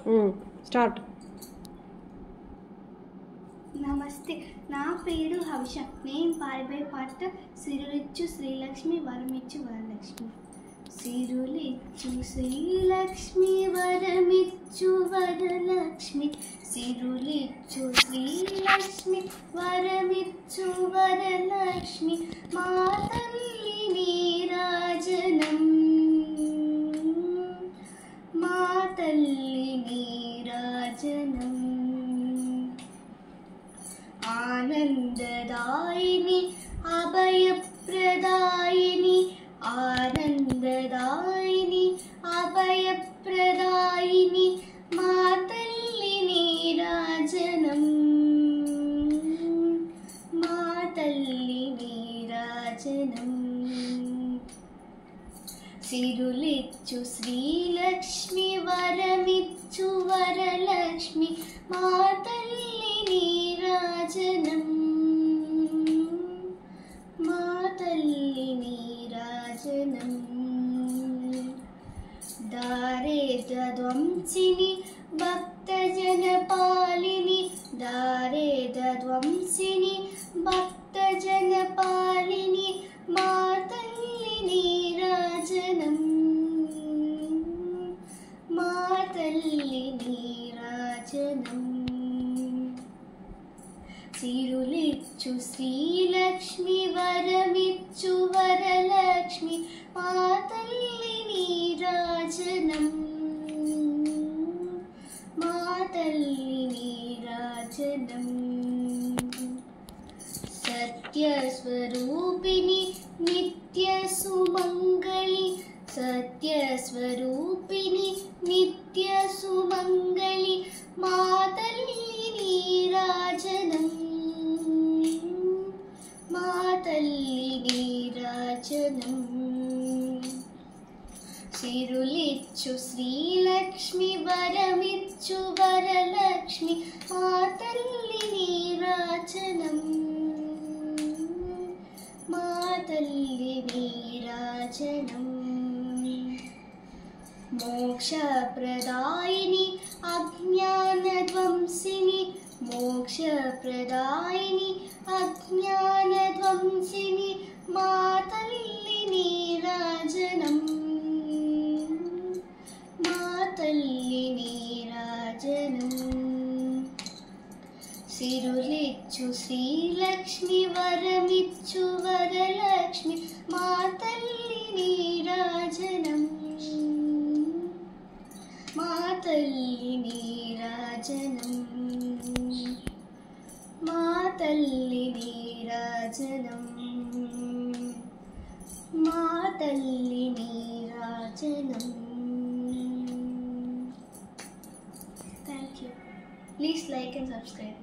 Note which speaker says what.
Speaker 1: Start.
Speaker 2: నమస్తే, నా పేరు హర్ష. నేను పారిపోయే పాట సిరులిచ్చు శ్రీలక్ష్మి వరమిచ్చు వరలక్ష్మి. సిరులిచ్చు శ్రీలక్ష్మి వరమిచ్చు వరలక్ష్మి. సిరులిచ్చు శ్రీలక్ష్మి వరమిచ్చు వరలక్ష్మి. మా తల్లి నీరాజనం, మా తల్లి నీరాజనం. ఆనందదాయిని అభయప్రదాయిని, ఆనందదాయిని అభయప్రదాయిని. మా తల్లి నీరాజనం, మా తల్లి నీరాజనం. సిరులిచ్చు శ్రీలక్ష్మి వరమిచ్చు వరలక్ష్మి. మా తల్లి నీరాజనం, మా తల్లి నీరాజనం. దారేద్వంసిని భక్తజనపాలిని, దారేద్వంసిని భక్తజనపాలిని. మా తల్లి నీరాజనం, మా తల్లి నీరాజనం. సిరులిచ్చు శ్రీలక్ష్మి వరమిచ్చు వరలక్ష్మి. మా తల్లి నీరాజనం, మా తల్లి నీరాజనం. సత్యస్వరూపిణి నిత్య సుమంగళి, సత్యస్వరూపిణి నిత్య సుమంగళి. మా తల్లి నీరాజనం, మా తల్లి నీరాజనం. సిరులిచ్చు శ్రీలక్ష్మి వరమిచ్చు వరలక్ష్మి. మా తల్లి నీరాజనం, మా తల్లి నీరాజనం. మోక్షప్రదాయిని అజ్ఞానధ్వంసిని, మోక్షప్రదాయిని అజ్ఞానధ్వంసిని. మా తల్లి నీరాజనం, మా తల్లి నీరాజనం. సిరులిచ్చు శ్రీలక్ష్మి వరమిచ్చు వరలక్ష్మి. మా తల్లి నీరాజనం, మా తల్లి నీరాజనం. మా తల్లి నీరాజనం, మా తల్లి నీరాజనం. Thank you. Please like and subscribe.